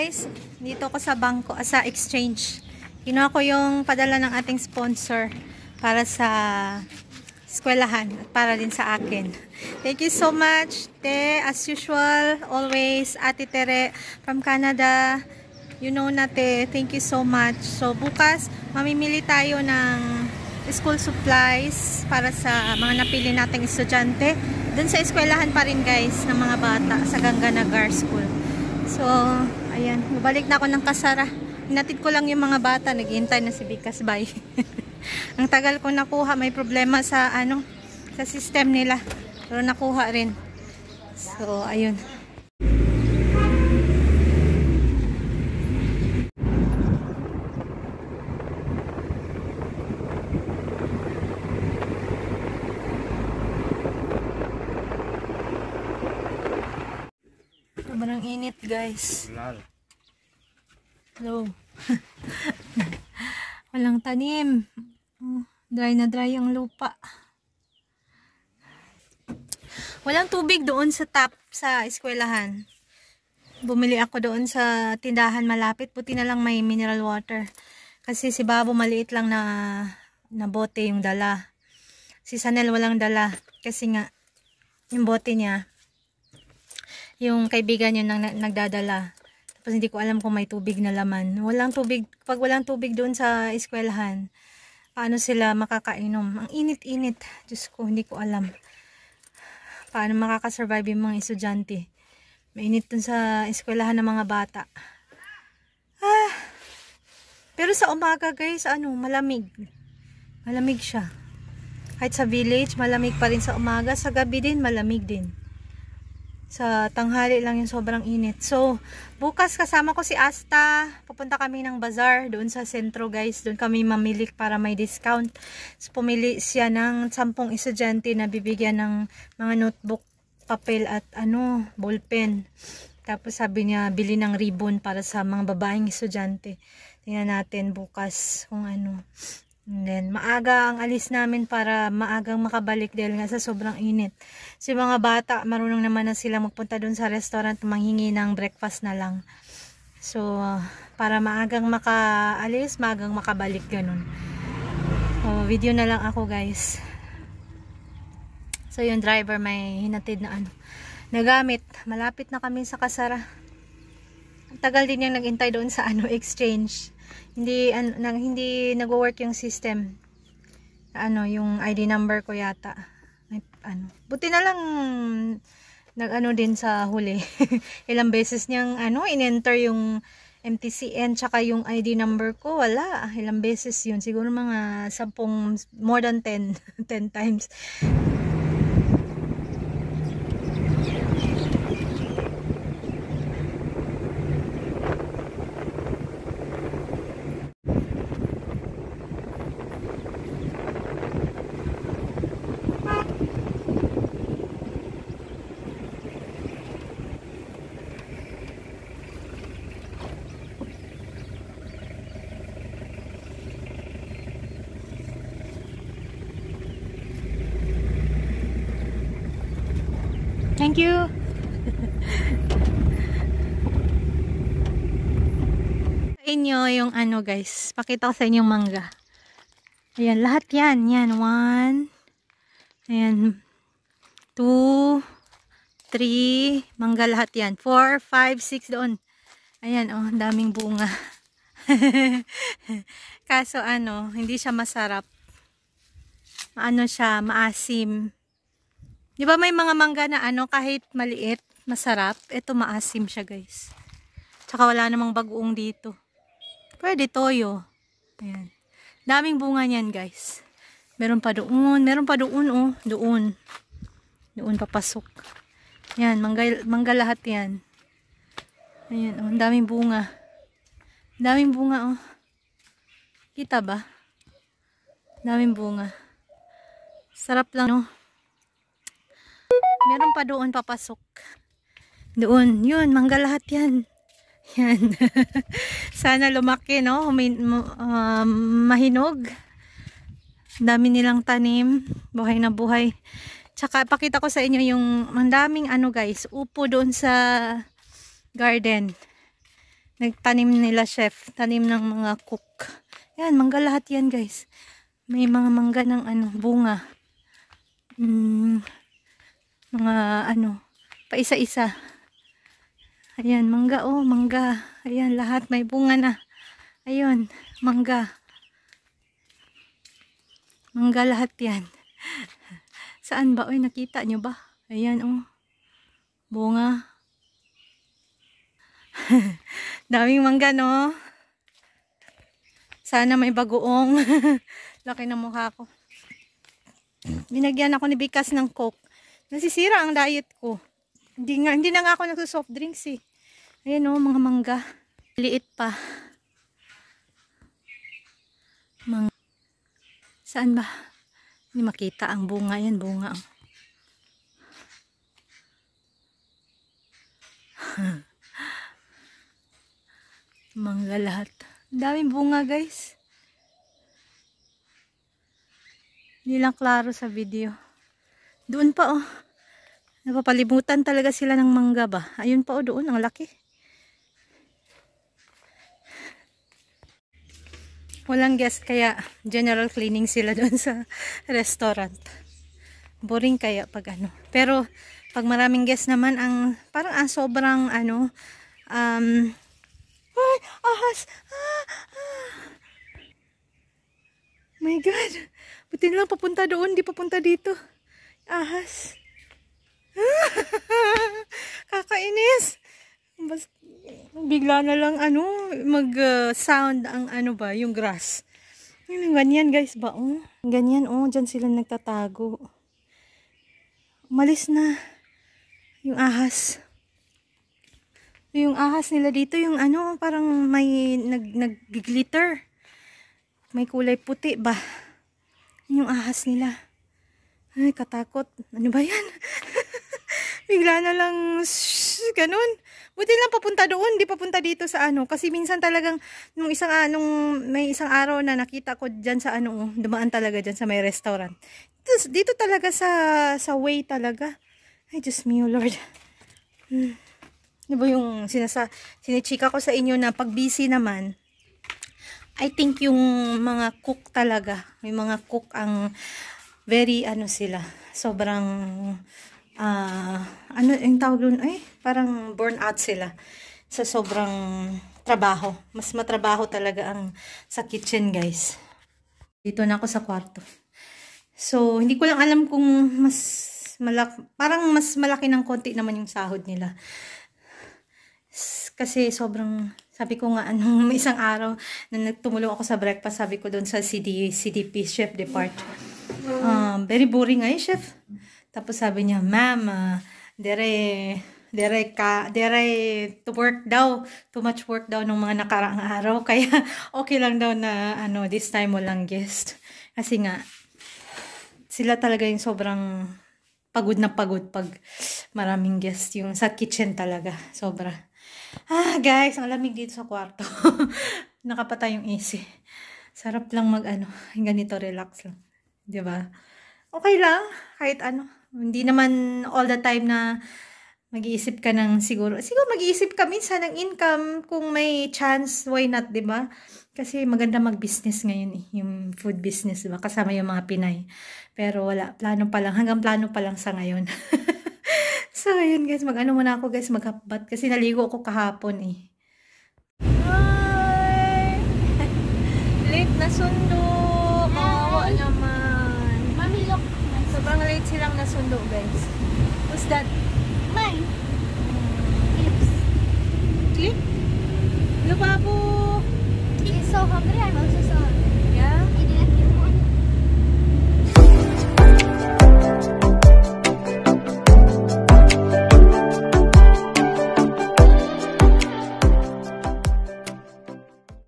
guys, dito ko sa bangko, sa exchange. Kinuha ko yung padala ng ating sponsor para sa eskwelahan at para din sa akin. Thank you so much, Te. As usual, always, Ate Tere from Canada. You know na, Te. Thank you so much. So, bukas, mamimili tayo ng school supplies para sa mga napili nating estudyante. Dun sa eskwelahan pa rin, guys, ng mga bata sa Ganganagar School. So, ayan. Mabalik na ako ng Kasara. Hinatid ko lang yung mga bata. Naghihintay na si Bikas. Bye. Ang tagal ko nakuha. May problema sa, sa system nila. Pero nakuha rin. So, ayun. Sobrang init, guys. Hello. Walang tanim. Dry na dry ang lupa. Walang tubig doon sa tap sa eskwelahan. Bumili ako doon sa tindahan malapit. Buti na lang may mineral water. Kasi si Babo maliit lang na bote yung dala. Si Sanel walang dala. Kasi nga, yung bote niya, yung kaibigan niya nagdadala. Tapos hindi ko alam kung may tubig na laman. Walang tubig. Pag walang tubig doon sa eskwelahan, paano sila makakainom? Ang init-init. Diyos ko, hindi ko alam. Paano makakasurvive yung mga estudyante? Mainit doon sa eskwelahan ng mga bata. Pero sa umaga, guys, malamig. Malamig siya. Kahit sa village, malamig pa rin sa umaga. Sa gabi din, malamig din. Sa tanghali lang yung sobrang init. So, bukas kasama ko si Asta. Pupunta kami ng bazaar doon sa sentro, guys. Doon kami mamili para may discount. So, pumili siya ng 10 estudyante na bibigyan ng mga notebook, papel at ballpen. Tapos sabi niya, bili ng ribbon para sa mga babaeng estudyante. Tingnan natin bukas kung ano. And then, maaga ang alis namin para maagang makabalik dahil nga sa sobrang init. So, mga bata, marunong naman na sila magpunta dun sa restaurant, manghingi ng breakfast na lang. So, para maagang makaalis, maagang makabalik, ganun. So, video na lang ako, guys. So, yung driver may hinatid na nagamit. Malapit na kami sa Kasara. Tagal din yung naghintay doon sa exchange. Hindi nagwo-work yung system. Yung ID number ko yata. Buti na lang din sa huli. Ilang beses niyang in-enter yung MTCN tsaka yung ID number ko. Wala. Ilang beses yun. Siguro mga 10, more than 10 times. Thank you. Sa inyo yung guys. Pakita ko sa inyo yung mangga. Ayan, lahat yan. Yan, 1. Ayan, 2, 3. Mangga lahat yan. 4, 5, 6 doon. Ayan, daming bunga. Kaso hindi siya masarap. Siya, maasim. Di ba may mga mangga na kahit maliit, masarap? Ito maasim siya, guys. Tsaka wala namang bagoong dito. Pwede toyo. Ayan. Daming bunga niyan, guys. Meron pa doon, doon. Doon papasok. Yan, mangga lahat yan. Ayan, daming bunga. Daming bunga, Kita ba? Daming bunga. Sarap lang, Meron pa doon papasok. Doon, yun, mangga lahat yan. Yan. Sana lumaki, mahinog. Dami nilang tanim. Buhay na buhay. Tsaka, pakita ko sa inyo yung ang daming guys, upo doon sa garden. Nagtanim nila chef. Tanim ng mga cook. Yan, mangga lahat yan guys. May mga mangga ng ano, bunga. Mga ano, pa isa-isa. Ayan, mangga oh, mangga. Ayan, lahat may bunga na. Ayun, mangga. Mangga lahat yan. Saan ba? Uy, nakita nyo ba? Ayan oh. Bunga. Daming mangga no. Sana may bagoong. Laki ng mukha ko. Binagyan ako ni Bikas ng Coke. Nasisira ang diet ko. Hindi na nga ako nagso-soft drinks eh. Ayan o, mga mangga. Liit pa. Saan ba? Hindi makita ang bunga. Yan, bunga. Mangga lahat. Daming bunga guys. Hindi lang klaro sa video. Doon pa oh. Napapalibutan talaga sila ng mangga ba. Ayun pa oh, doon. Ang laki. Walang guest kaya general cleaning sila doon sa restaurant. Boring kaya pag ano. Pero pag maraming guest naman ang parang sobrang ano ay, ahas. My God. Buti nilang papunta doon, di papunta dito. Ahas. Kakainis. Bigla na lang ano, mag-sound ang ano ba, yung grass. Yung ganyan guys ba, oh. Ganyan, oh, dyan sila nagtatago. Umalis na. Yung ahas. Yung ahas nila dito, yung ano, parang may nag-glitter. May kulay puti ba? Yung ahas nila. Ay, katakot. Ano ba yan? Bigla na lang ganun. Buti lang papunta doon, di papunta dito sa ano. Kasi minsan talagang may isang araw na nakita ko dyan sa ano, dumaan talaga dyan sa may restaurant. Dito talaga sa way talaga. Ay, Diyos mio, Lord. Di ba yung sinichika ko sa inyo na pag busy naman, I think yung mga cook talaga, may mga cook ang very ano sila, sobrang ano yung tawag doon, parang burn out sila sa sobrang trabaho. Mas matrabaho talaga ang sa kitchen guys. Dito na ako sa kwarto. So, hindi ko lang alam kung parang mas malaki ng konti naman yung sahod nila. Kasi sobrang, sabi ko nga, anong isang araw na nagtumulong ako sa breakfast, sabi ko doon sa CDP, Chef Depart. Very boring nga chef. Tapos sabi niya, ma'am, dere to work daw, too much work daw nung mga nakaraang araw. Kaya okay lang daw na this time walang guest. Kasi nga, sila talaga yung sobrang pagod na pagod pag maraming guest. Yung sa kitchen talaga, sobra. Guys, ang lamig dito sa kwarto. Nakapatay yung AC. Sarap lang ganito, relax lang. 'Di ba? Okay lang, kahit ano. Hindi naman all the time na mag-iisip ka ng siguro mag-iisip ka minsan ng income kung may chance, why not, 'di ba? Kasi maganda mag-business ngayon yung food business, 'di ba? Kasama yung mga Pinay. Pero wala, hanggang plano pa lang sa ngayon. So, ayun guys, muna ako guys, maghabat kasi naligo ako kahapon eh. Hi! Late na sundo. Kawawa naman. Mommy, look. Sobrang late silang nasundo guys. What's that? Mine. Clips. Clip? Lubabo! He's so hungry. I'm also so hungry.